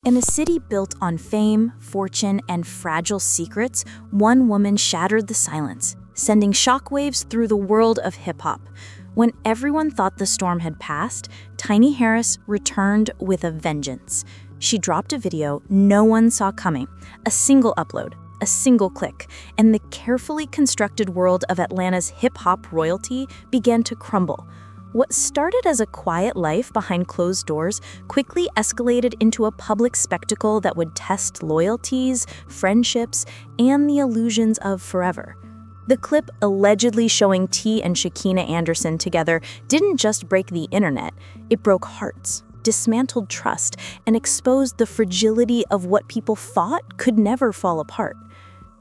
In a city built on fame, fortune, and fragile secrets, one woman shattered the silence, sending shockwaves through the world of hip-hop. When everyone thought the storm had passed, Tiny Harris returned with a vengeance. She dropped a video no one saw coming, a single upload, a single click, and the carefully constructed world of Atlanta's hip-hop royalty began to crumble. What started as a quiet life behind closed doors quickly escalated into a public spectacle that would test loyalties, friendships, and the illusions of forever. The clip allegedly showing T and Shekinah Anderson together didn't just break the internet, it broke hearts, dismantled trust, and exposed the fragility of what people thought could never fall apart.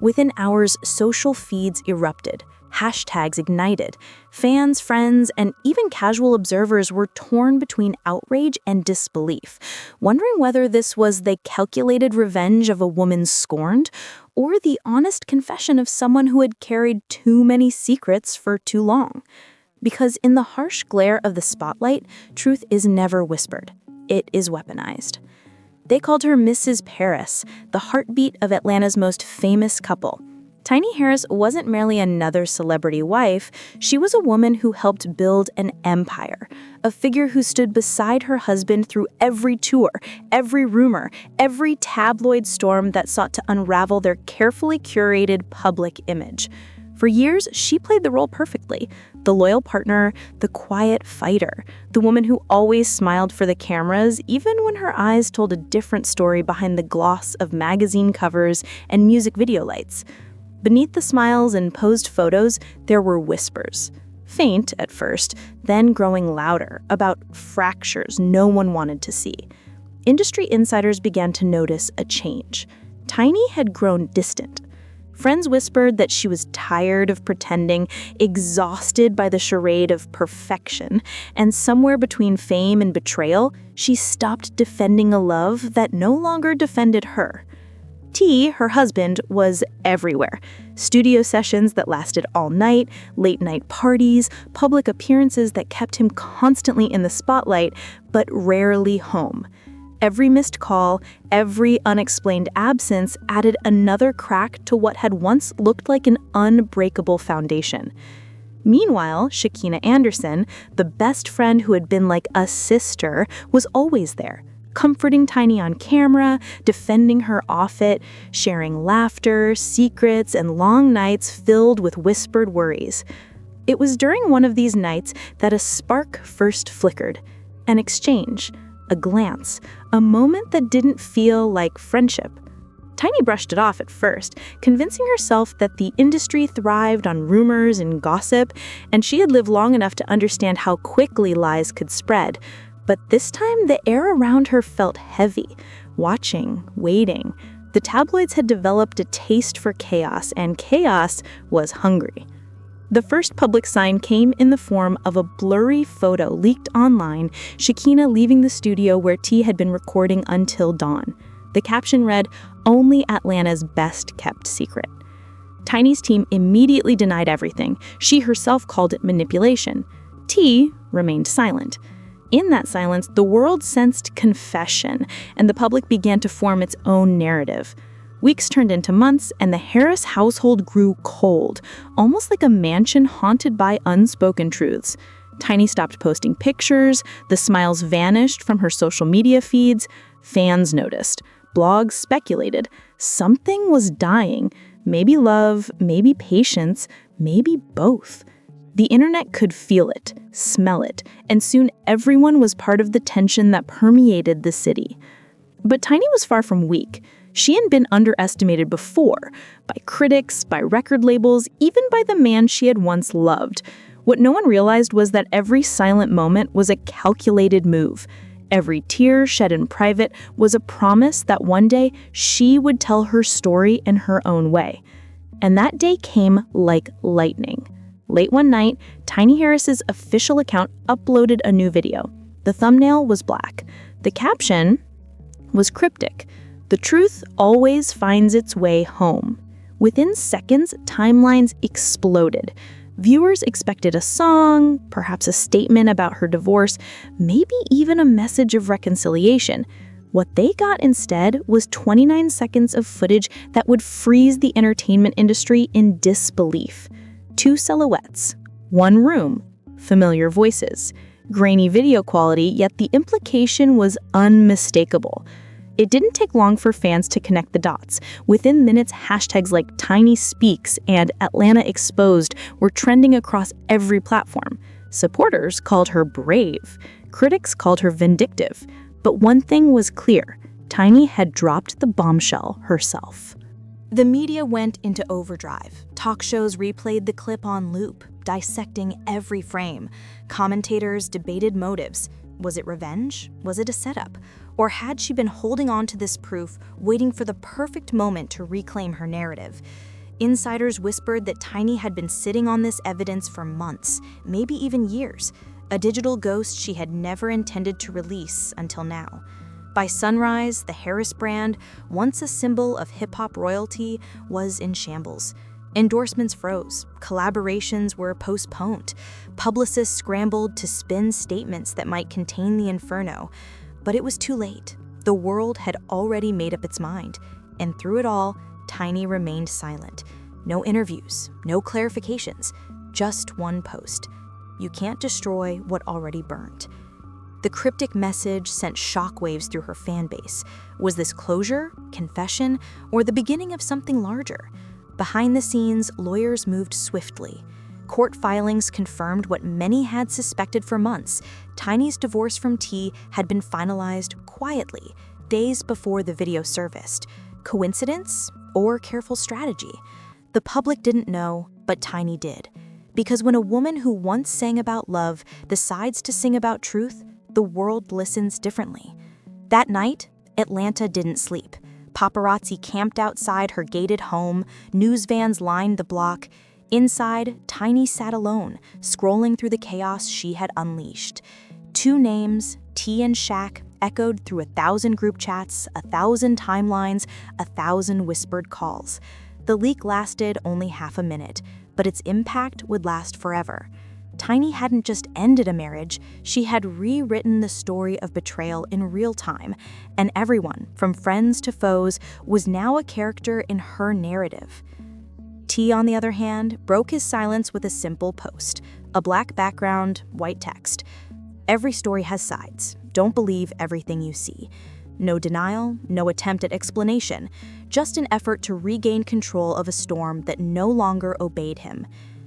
Within hours, social feeds erupted. Hashtags ignited. Fans, friends, and even casual observers were torn between outrage and disbelief, wondering whether this was the calculated revenge of a woman scorned or the honest confession of someone who had carried too many secrets for too long. Because in the harsh glare of the spotlight, truth is never whispered. It is weaponized. They called her Mrs. Paris, the heartbeat of Atlanta's most famous couple. Tiny Harris wasn't merely another celebrity wife, she was a woman who helped build an empire, a figure who stood beside her husband through every tour, every rumor, every tabloid storm that sought to unravel their carefully curated public image. For years, she played the role perfectly, the loyal partner, the quiet fighter, the woman who always smiled for the cameras, even when her eyes told a different story behind the gloss of magazine covers and music video lights. Beneath the smiles and posed photos, there were whispers. Faint at first, then growing louder, about fractures no one wanted to see. Industry insiders began to notice a change. Tiny had grown distant. Friends whispered that she was tired of pretending, exhausted by the charade of perfection, and somewhere between fame and betrayal, she stopped defending a love that no longer defended her. T, her husband, was everywhere. Studio sessions that lasted all night, late-night parties, public appearances that kept him constantly in the spotlight, but rarely home. Every missed call, every unexplained absence added another crack to what had once looked like an unbreakable foundation. Meanwhile, Shekinah Anderson, the best friend who had been like a sister, was always there, comforting Tiny on camera, defending her off it, sharing laughter, secrets, and long nights filled with whispered worries. It was during one of these nights that a spark first flickered. An exchange, a glance, a moment that didn't feel like friendship. Tiny brushed it off at first, convincing herself that the industry thrived on rumors and gossip, and she had lived long enough to understand how quickly lies could spread. But this time, the air around her felt heavy, watching, waiting. The tabloids had developed a taste for chaos, and chaos was hungry. The first public sign came in the form of a blurry photo leaked online, Shekinah leaving the studio where T had been recording until dawn. The caption read, "Only Atlanta's best-kept secret." Tiny's team immediately denied everything. She herself called it manipulation. T remained silent. In that silence, the world sensed confession, and the public began to form its own narrative. Weeks turned into months, and the Harris household grew cold, almost like a mansion haunted by unspoken truths. Tiny stopped posting pictures, the smiles vanished from her social media feeds, fans noticed, blogs speculated. Something was dying, maybe love, maybe patience, maybe both. The internet could feel it, smell it, and soon everyone was part of the tension that permeated the city. But Tiny was far from weak. She had been underestimated before, by critics, by record labels, even by the man she had once loved. What no one realized was that every silent moment was a calculated move. Every tear shed in private was a promise that one day she would tell her story in her own way. And that day came like lightning. Late one night, Tiny Harris's official account uploaded a new video. The thumbnail was black. The caption was cryptic. "The truth always finds its way home." Within seconds, timelines exploded. Viewers expected a song, perhaps a statement about her divorce, maybe even a message of reconciliation. What they got instead was 29 seconds of footage that would freeze the entertainment industry in disbelief. 2 silhouettes, 1 room, familiar voices, grainy video quality, yet the implication was unmistakable. It didn't take long for fans to connect the dots. Within minutes, hashtags like Tiny Speaks and Atlanta Exposed were trending across every platform. Supporters called her brave. Critics called her vindictive. But one thing was clear. Tiny had dropped the bombshell herself. The media went into overdrive. Talk shows replayed the clip on loop, dissecting every frame. Commentators debated motives. Was it revenge? Was it a setup? Or had she been holding on to this proof, waiting for the perfect moment to reclaim her narrative? Insiders whispered that Tiny had been sitting on this evidence for months, maybe even years, a digital ghost she had never intended to release until now. By sunrise, the Harris brand, once a symbol of hip-hop royalty, was in shambles. Endorsements froze, collaborations were postponed, publicists scrambled to spin statements that might contain the inferno. But it was too late. The world had already made up its mind, and through it all, Tiny remained silent. No interviews, no clarifications, just one post. You can't destroy what already burned. The cryptic message sent shockwaves through her fan base. Was this closure, confession, or the beginning of something larger? Behind the scenes, lawyers moved swiftly. Court filings confirmed what many had suspected for months. Tiny's divorce from T had been finalized quietly, days before the video surfaced. Coincidence or careful strategy? The public didn't know, but Tiny did. Because when a woman who once sang about love decides to sing about truth, the world listens differently. That night, Atlanta didn't sleep. Paparazzi camped outside her gated home, news vans lined the block. Inside, Tiny sat alone, scrolling through the chaos she had unleashed. 2 names, T and Shaq, echoed through 1,000 group chats, 1,000 timelines, 1,000 whispered calls. The leak lasted only half a minute, but its impact would last forever. Tiny hadn't just ended a marriage, she had rewritten the story of betrayal in real time, and everyone, from friends to foes, was now a character in her narrative. T, on the other hand, broke his silence with a simple post. A black background, white text. Every story has sides. Don't believe everything you see. No denial, no attempt at explanation, just an effort to regain control of a storm that no longer obeyed him.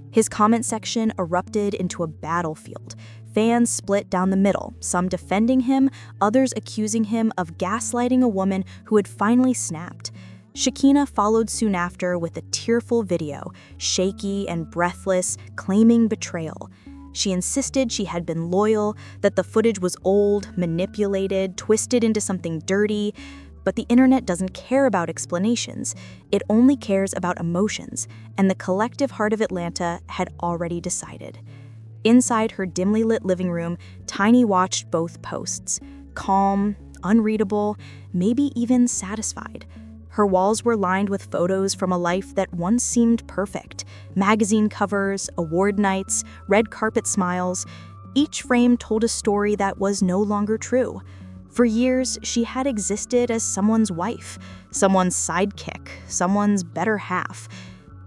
His comment section erupted into a battlefield. Fans split down the middle, some defending him, others accusing him of gaslighting a woman who had finally snapped. Shekinah followed soon after with a tearful video, shaky and breathless, claiming betrayal. She insisted she had been loyal, that the footage was old, manipulated, twisted into something dirty. But the internet doesn't care about explanations. It only cares about emotions, and the collective heart of Atlanta had already decided. Inside her dimly lit living room, Tiny watched both posts. Calm, unreadable, maybe even satisfied. Her walls were lined with photos from a life that once seemed perfect. Magazine covers, award nights, red carpet smiles. Each frame told a story that was no longer true. For years, she had existed as someone's wife, someone's sidekick, someone's better half.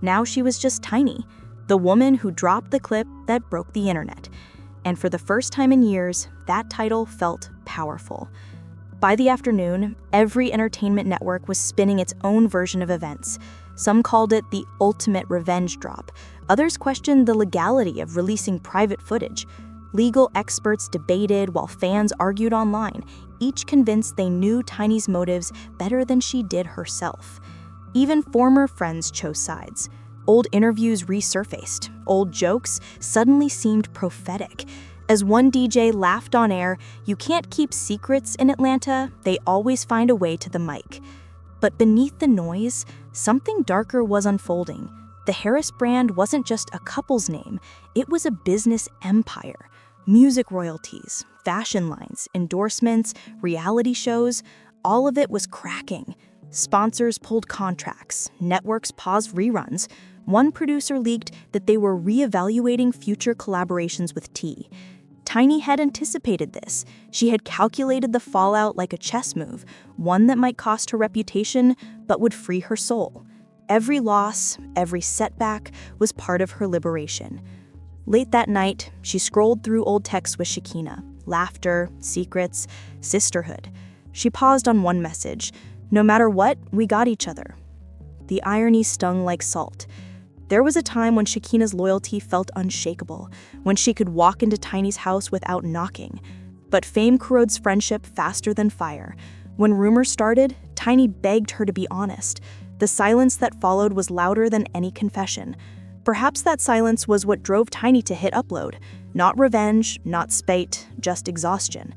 Now she was just Tiny, the woman who dropped the clip that broke the internet. And for the first time in years, that title felt powerful. By the afternoon, every entertainment network was spinning its own version of events. Some called it the ultimate revenge drop. Others questioned the legality of releasing private footage. Legal experts debated while fans argued online, each convinced they knew Tiny's motives better than she did herself. Even former friends chose sides. Old interviews resurfaced. Old jokes suddenly seemed prophetic. As one DJ laughed on air, "You can't keep secrets in Atlanta, they always find a way to the mic." But beneath the noise, something darker was unfolding. The Harris brand wasn't just a couple's name, it was a business empire. Music royalties, fashion lines, endorsements, reality shows, all of it was cracking. Sponsors pulled contracts, networks paused reruns. One producer leaked that they were reevaluating future collaborations with T. Tiny had anticipated this. She had calculated the fallout like a chess move, one that might cost her reputation but would free her soul. Every loss, every setback was part of her liberation. Late that night, she scrolled through old texts with Shekinah. Laughter, secrets, sisterhood. She paused on one message. "No matter what, we got each other." The irony stung like salt. There was a time when Shekinah's loyalty felt unshakable, when she could walk into Tiny's house without knocking. But fame corrodes friendship faster than fire. When rumors started, Tiny begged her to be honest. The silence that followed was louder than any confession. Perhaps that silence was what drove Tiny to hit upload. Not revenge, not spite, just exhaustion.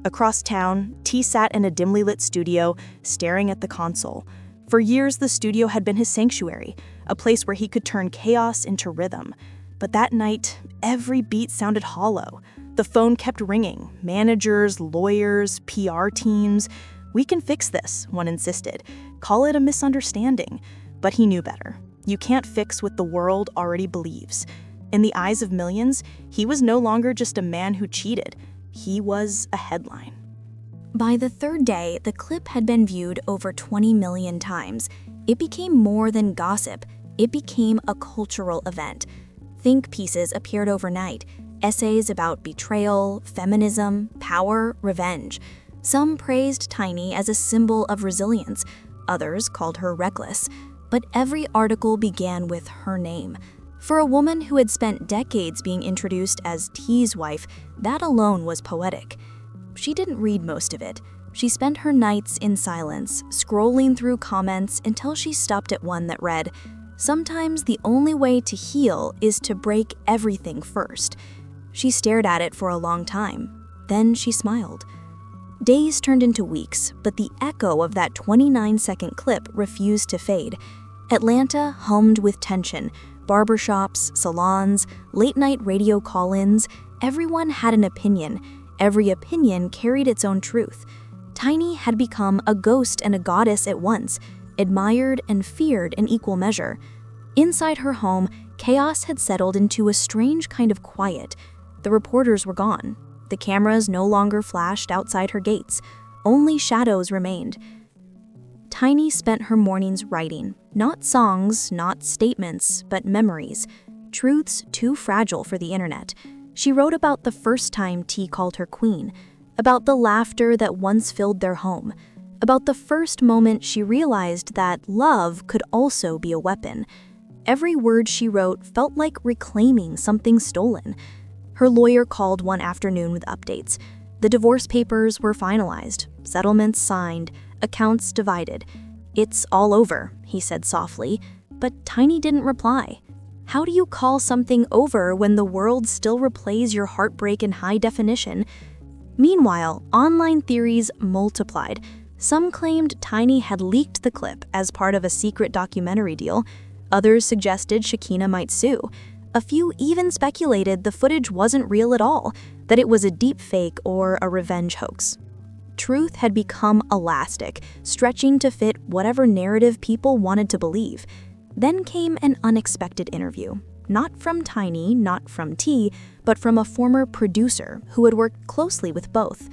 Across town, T sat in a dimly lit studio, staring at the console. For years, the studio had been his sanctuary, a place where he could turn chaos into rhythm. But that night, every beat sounded hollow. The phone kept ringing. Managers, lawyers, PR teams. "We can fix this," one insisted. "Call it a misunderstanding." But he knew better. You can't fix what the world already believes. In the eyes of millions, he was no longer just a man who cheated. He was a headline. By the third day, the clip had been viewed over 20 million times. It became more than gossip. It became a cultural event. Think pieces appeared overnight. Essays about betrayal, feminism, power, revenge. Some praised Tiny as a symbol of resilience. Others called her reckless. But every article began with her name. For a woman who had spent decades being introduced as T's wife, that alone was poetic. She didn't read most of it. She spent her nights in silence, scrolling through comments until she stopped at one that read, "Sometimes the only way to heal is to break everything first." She stared at it for a long time. Then she smiled. Days turned into weeks, but the echo of that 29-second clip refused to fade. Atlanta hummed with tension. Barbershops, salons, late-night radio call-ins, everyone had an opinion. Every opinion carried its own truth. Tiny had become a ghost and a goddess at once, admired and feared in equal measure. Inside her home, chaos had settled into a strange kind of quiet. The reporters were gone. The cameras no longer flashed outside her gates. Only shadows remained. Tiny spent her mornings writing. Not songs, not statements, but memories. Truths too fragile for the internet. She wrote about the first time T called her queen, about the laughter that once filled their home, about the first moment she realized that love could also be a weapon. Every word she wrote felt like reclaiming something stolen. Her lawyer called one afternoon with updates. The divorce papers were finalized, settlements signed, accounts divided. "It's all over," he said softly, but Tiny didn't reply. How do you call something over when the world still replays your heartbreak in high definition? Meanwhile, online theories multiplied. Some claimed Tiny had leaked the clip as part of a secret documentary deal. Others suggested Shekinah might sue. A few even speculated the footage wasn't real at all, that it was a deep fake or a revenge hoax. Truth had become elastic, stretching to fit whatever narrative people wanted to believe. Then came an unexpected interview. Not from Tiny, not from T, but from a former producer who had worked closely with both.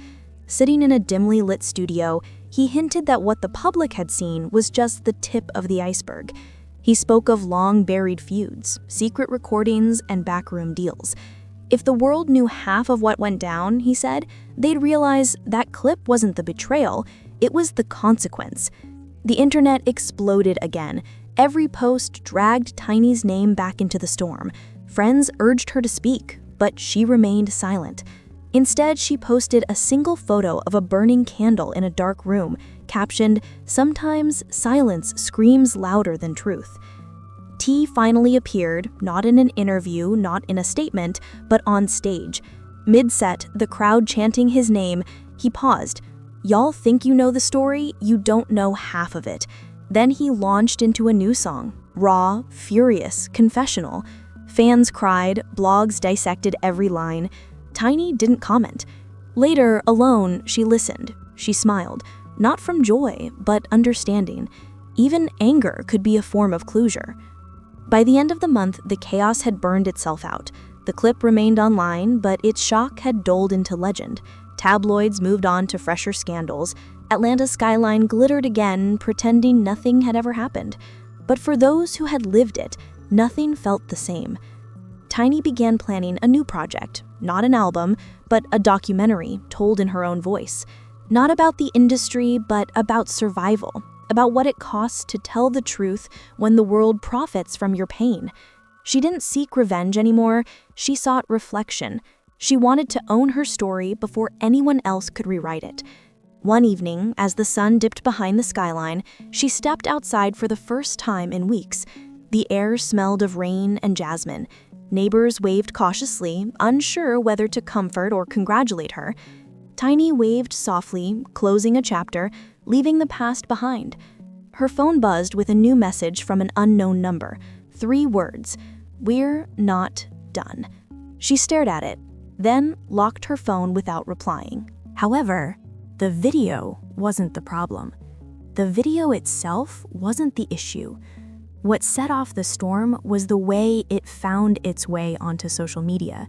Sitting in a dimly lit studio, he hinted that what the public had seen was just the tip of the iceberg. He spoke of long-buried feuds, secret recordings, and backroom deals. If the world knew half of what went down, he said, they'd realize that clip wasn't the betrayal, it was the consequence. The internet exploded again. Every post dragged Tiny's name back into the storm. Friends urged her to speak, but she remained silent. Instead, she posted a single photo of a burning candle in a dark room, captioned, "Sometimes silence screams louder than truth." T finally appeared, not in an interview, not in a statement, but on stage. Mid-set, the crowd chanting his name, he paused. "Y'all think you know the story? You don't know half of it." Then he launched into a new song, raw, furious, confessional. Fans cried, blogs dissected every line. Tiny didn't comment. Later, alone, she listened. She smiled, not from joy, but understanding. Even anger could be a form of closure. By the end of the month, the chaos had burned itself out. The clip remained online, but its shock had dulled into legend. Tabloids moved on to fresher scandals. Atlanta's skyline glittered again, pretending nothing had ever happened. But for those who had lived it, nothing felt the same. Tiny began planning a new project, not an album, but a documentary told in her own voice. Not about the industry, but about survival, about what it costs to tell the truth when the world profits from your pain. She didn't seek revenge anymore, she sought reflection. She wanted to own her story before anyone else could rewrite it. One evening, as the sun dipped behind the skyline, she stepped outside for the first time in weeks. The air smelled of rain and jasmine. Neighbors waved cautiously, unsure whether to comfort or congratulate her. Tiny waved softly, closing a chapter, leaving the past behind. Her phone buzzed with a new message from an unknown number. 3 words: "We're not done." She stared at it, then locked her phone without replying. However, the video wasn't the problem. The video itself wasn't the issue. What set off the storm was the way it found its way onto social media.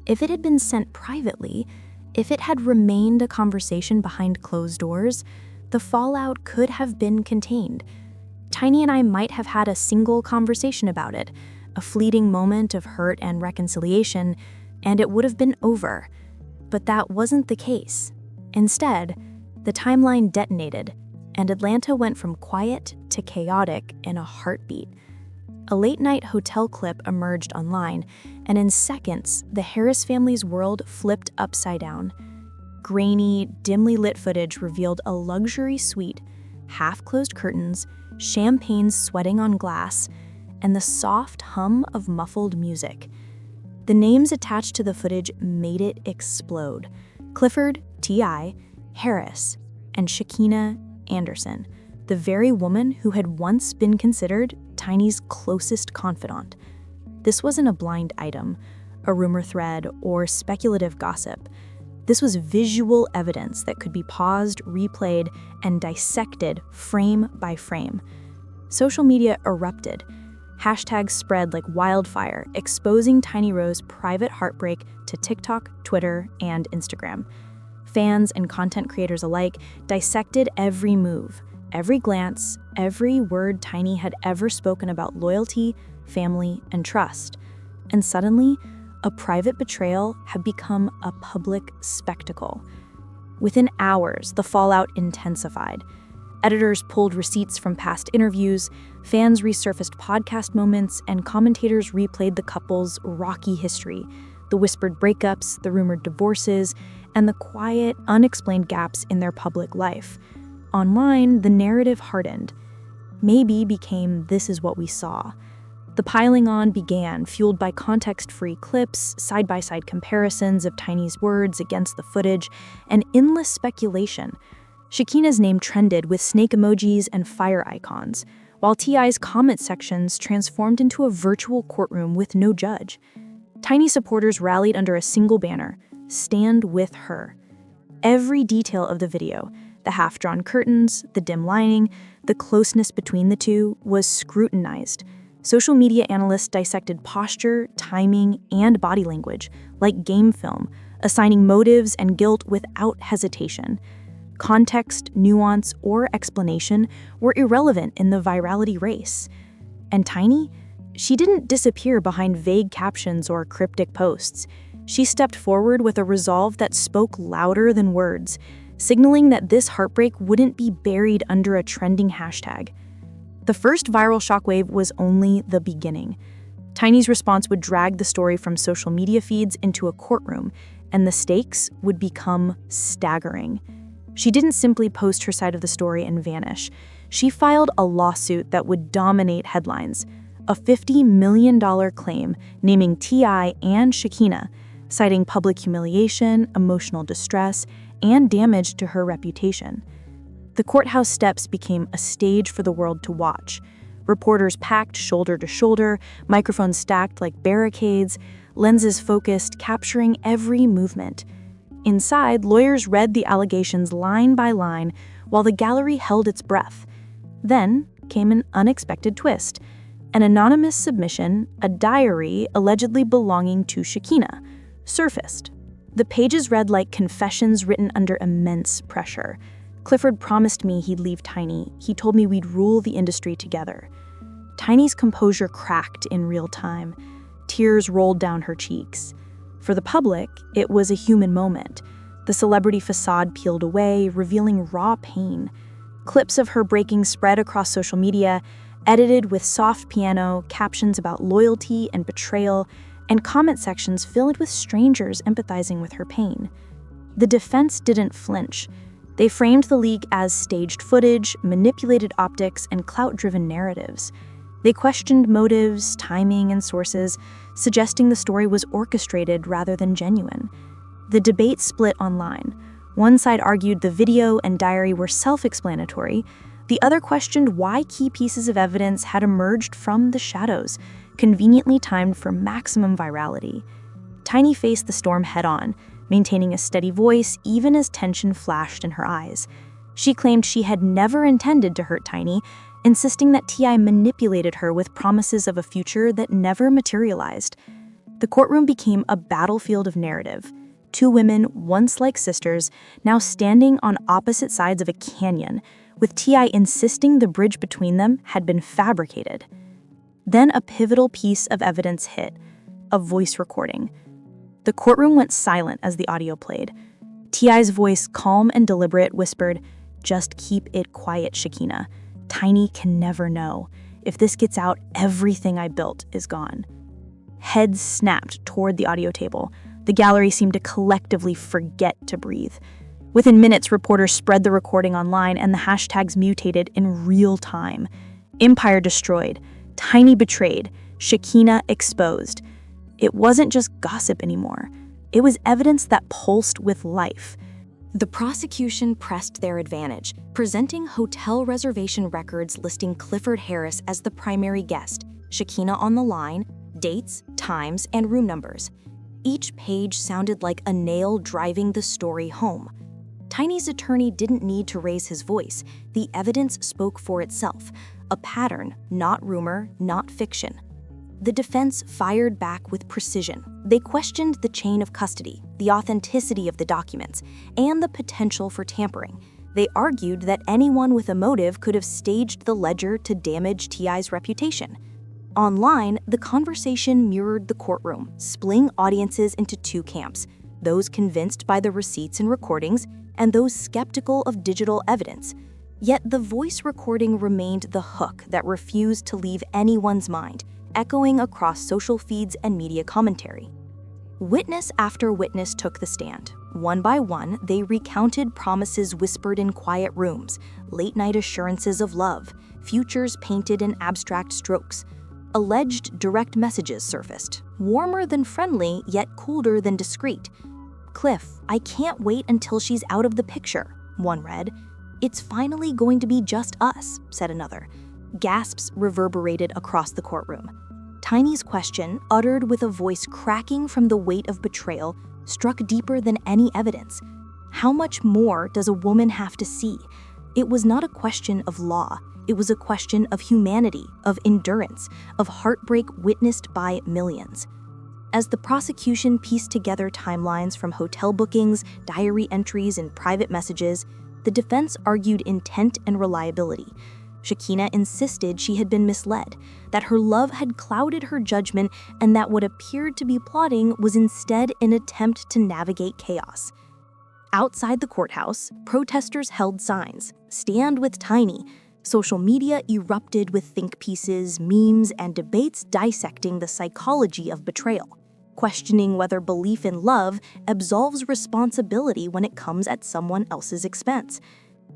If it had been sent privately, if it had remained a conversation behind closed doors, the fallout could have been contained. Tiny and I might have had a single conversation about it, a fleeting moment of hurt and reconciliation, and it would have been over. But that wasn't the case. Instead, the timeline detonated, and Atlanta went from quiet to chaotic in a heartbeat. A late-night hotel clip emerged online, and in seconds, the Harris family's world flipped upside down. Grainy, dimly lit footage revealed a luxury suite, half-closed curtains, champagne sweating on glass, and the soft hum of muffled music. The names attached to the footage made it explode. Clifford, T.I., Harris, and Shekinah Anderson, the very woman who had once been considered Tiny's closest confidant. This wasn't a blind item, a rumor thread, or speculative gossip. This was visual evidence that could be paused, replayed, and dissected frame by frame. Social media erupted. Hashtags spread like wildfire, exposing Tiny Rose's private heartbreak to TikTok, Twitter, and Instagram. Fans and content creators alike dissected every move, every glance, every word Tiny had ever spoken about loyalty, family, and trust. And suddenly, a private betrayal had become a public spectacle. Within hours, the fallout intensified. Editors pulled receipts from past interviews, fans resurfaced podcast moments, and commentators replayed the couple's rocky history, the whispered breakups, the rumored divorces, and the quiet, unexplained gaps in their public life. Online, the narrative hardened. Maybe became "this is what we saw." The piling on began, fueled by context-free clips, side-by-side comparisons of Tiny's words against the footage, and endless speculation. Shekinah's name trended with snake emojis and fire icons, while T.I.'s comment sections transformed into a virtual courtroom with no judge. Tiny supporters rallied under a single banner: "Stand with her." Every detail of the video, the half-drawn curtains, the dim lighting, the closeness between the two, was scrutinized. Social media analysts dissected posture, timing, and body language, like game film, assigning motives and guilt without hesitation. Context, nuance, or explanation were irrelevant in the virality race. And Tiny? She didn't disappear behind vague captions or cryptic posts. She stepped forward with a resolve that spoke louder than words, signaling that this heartbreak wouldn't be buried under a trending hashtag. The first viral shockwave was only the beginning. Tiny's response would drag the story from social media feeds into a courtroom, and the stakes would become staggering. She didn't simply post her side of the story and vanish. She filed a lawsuit that would dominate headlines, a $50 million claim naming T.I. and Shekinah, citing public humiliation, emotional distress, and damage to her reputation. The courthouse steps became a stage for the world to watch. Reporters packed shoulder to shoulder, microphones stacked like barricades, lenses focused, capturing every movement. Inside, lawyers read the allegations line by line while the gallery held its breath. Then came an unexpected twist. An anonymous submission, a diary allegedly belonging to Shekinah, surfaced. The pages read like confessions written under immense pressure. Clifford promised me he'd leave Tiny. He told me we'd rule the industry together. Tiny's composure cracked in real time. Tears rolled down her cheeks. For the public, it was a human moment. The celebrity facade peeled away, revealing raw pain. Clips of her breaking spread across social media, edited with soft piano, captions about loyalty and betrayal, and comment sections filled with strangers empathizing with her pain. The defense didn't flinch. They framed the leak as staged footage, manipulated optics, and clout-driven narratives. They questioned motives, timing, and sources, suggesting the story was orchestrated rather than genuine. The debate split online. One side argued the video and diary were self-explanatory. The other questioned why key pieces of evidence had emerged from the shadows, conveniently timed for maximum virality. Tiny faced the storm head-on, maintaining a steady voice even as tension flashed in her eyes. She claimed she had never intended to hurt Tiny, insisting that T.I. manipulated her with promises of a future that never materialized. The courtroom became a battlefield of narrative. Two women, once like sisters, now standing on opposite sides of a canyon, with T.I. insisting the bridge between them had been fabricated. Then a pivotal piece of evidence hit, a voice recording. The courtroom went silent as the audio played. T.I.'s voice, calm and deliberate, whispered, "Just keep it quiet, Shekinah. Tiny can never know. If this gets out, everything I built is gone." Heads snapped toward the audio table. The gallery seemed to collectively forget to breathe. Within minutes, reporters spread the recording online and the hashtags mutated in real time. Empire destroyed, Tiny betrayed, Shekinah exposed. It wasn't just gossip anymore. It was evidence that pulsed with life. The prosecution pressed their advantage, presenting hotel reservation records listing Clifford Harris as the primary guest, Shekinah on the line, dates, times, and room numbers. Each page sounded like a nail driving the story home. Tiny's attorney didn't need to raise his voice. The evidence spoke for itself. A pattern, not rumor, not fiction. The defense fired back with precision. They questioned the chain of custody, the authenticity of the documents, and the potential for tampering. They argued that anyone with a motive could have staged the ledger to damage T.I.'s reputation. Online, the conversation mirrored the courtroom, splitting audiences into two camps, those convinced by the receipts and recordings, and those skeptical of digital evidence. Yet the voice recording remained the hook that refused to leave anyone's mind, echoing across social feeds and media commentary. Witness after witness took the stand. One by one, they recounted promises whispered in quiet rooms, late-night assurances of love, futures painted in abstract strokes. Alleged direct messages surfaced, warmer than friendly, yet colder than discreet. "Cliff, I can't wait until she's out of the picture," one read. "It's finally going to be just us," said another. Gasps reverberated across the courtroom. Tiny's question, uttered with a voice cracking from the weight of betrayal, struck deeper than any evidence. How much more does a woman have to see? It was not a question of law. It was a question of humanity, of endurance, of heartbreak witnessed by millions. As the prosecution pieced together timelines from hotel bookings, diary entries, and private messages, the defense argued intent and reliability. Shekinah insisted she had been misled, that her love had clouded her judgment, and that what appeared to be plotting was instead an attempt to navigate chaos. Outside the courthouse, protesters held signs, "Stand with Tiny." Social media erupted with think pieces, memes, and debates dissecting the psychology of betrayal, questioning whether belief in love absolves responsibility when it comes at someone else's expense.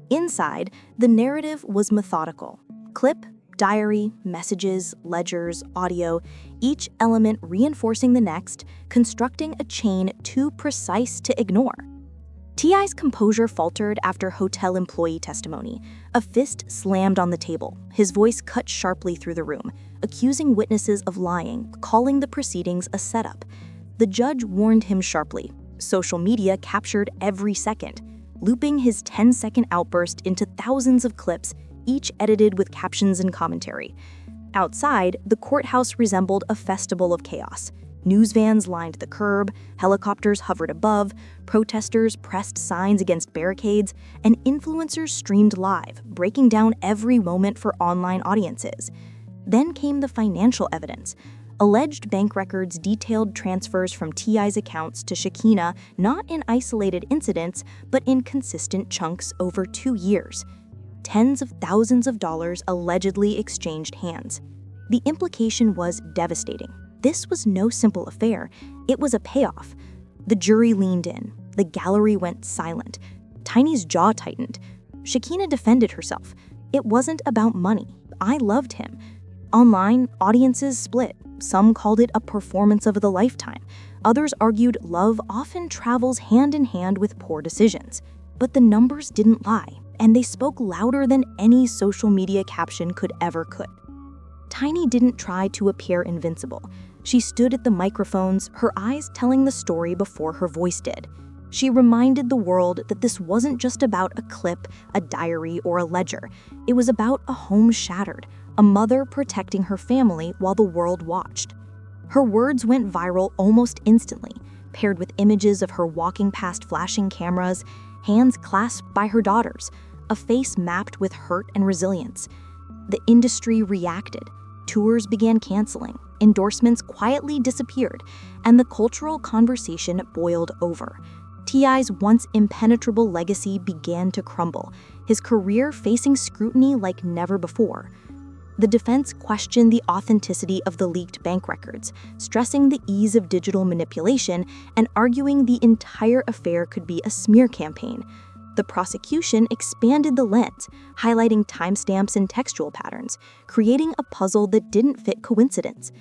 Inside, the narrative was methodical. Clip, diary, messages, ledgers, audio, each element reinforcing the next, constructing a chain too precise to ignore. T.I.'s composure faltered after hotel employee testimony. A fist slammed on the table. His voice cut sharply through the room, accusing witnesses of lying, calling the proceedings a setup. The judge warned him sharply. Social media captured every second, looping his 10-second outburst into thousands of clips, each edited with captions and commentary. Outside, the courthouse resembled a festival of chaos. News vans lined the curb, helicopters hovered above, protesters pressed signs against barricades, and influencers streamed live, breaking down every moment for online audiences. Then came the financial evidence. Alleged bank records detailed transfers from T.I.'s accounts to Shekinah not in isolated incidents, but in consistent chunks over 2 years. Tens of thousands of dollars allegedly exchanged hands. The implication was devastating. This was no simple affair. It was a payoff. The jury leaned in. The gallery went silent. Tiny's jaw tightened. Shekinah defended herself. It wasn't about money. I loved him. Online, audiences split. Some called it a performance of the lifetime. Others argued love often travels hand in hand with poor decisions. But the numbers didn't lie, and they spoke louder than any social media caption could. Tiny didn't try to appear invincible. She stood at the microphones, her eyes telling the story before her voice did. She reminded the world that this wasn't just about a clip, a diary, or a ledger. It was about a home shattered, a mother protecting her family while the world watched. Her words went viral almost instantly, paired with images of her walking past flashing cameras, hands clasped by her daughters, a face mapped with hurt and resilience. The industry reacted. Tours began canceling, endorsements quietly disappeared, and the cultural conversation boiled over. T.I.'s once impenetrable legacy began to crumble, his career facing scrutiny like never before. The defense questioned the authenticity of the leaked bank records, stressing the ease of digital manipulation and arguing the entire affair could be a smear campaign. The prosecution expanded the lens, highlighting timestamps and textual patterns, creating a puzzle that didn't fit coincidence.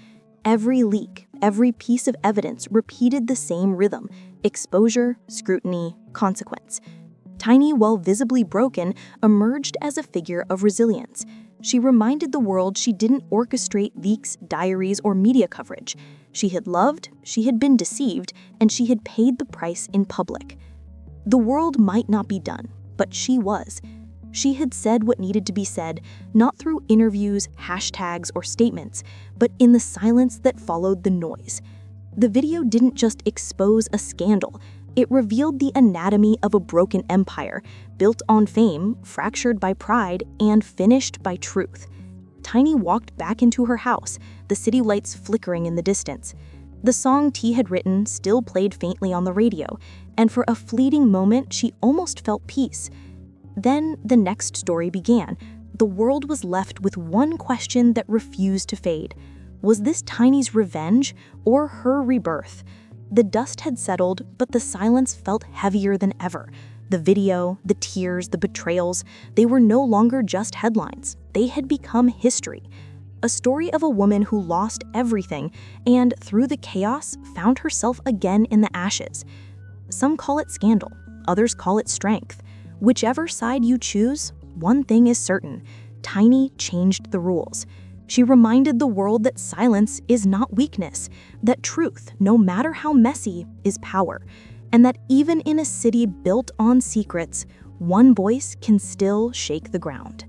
Every leak, every piece of evidence repeated the same rhythm: exposure, scrutiny, consequence. Tiny, while visibly broken, emerged as a figure of resilience. She reminded the world she didn't orchestrate leaks, diaries, or media coverage. She had loved, she had been deceived, and she had paid the price in public. The world might not be done, but she was. She had said what needed to be said, not through interviews, hashtags, or statements, but in the silence that followed the noise. The video didn't just expose a scandal, it revealed the anatomy of a broken empire, built on fame, fractured by pride, and finished by truth. Tiny walked back into her house, the city lights flickering in the distance. The song T had written still played faintly on the radio, and for a fleeting moment she almost felt peace. Then the next story began. The world was left with one question that refused to fade. Was this Tiny's revenge or her rebirth? The dust had settled, but the silence felt heavier than ever. The video, the tears, the betrayals, they were no longer just headlines. They had become history. A story of a woman who lost everything and, through the chaos, found herself again in the ashes. Some call it scandal, others call it strength. Whichever side you choose, one thing is certain: Tiny changed the rules. She reminded the world that silence is not weakness, that truth, no matter how messy, is power, and that even in a city built on secrets, one voice can still shake the ground.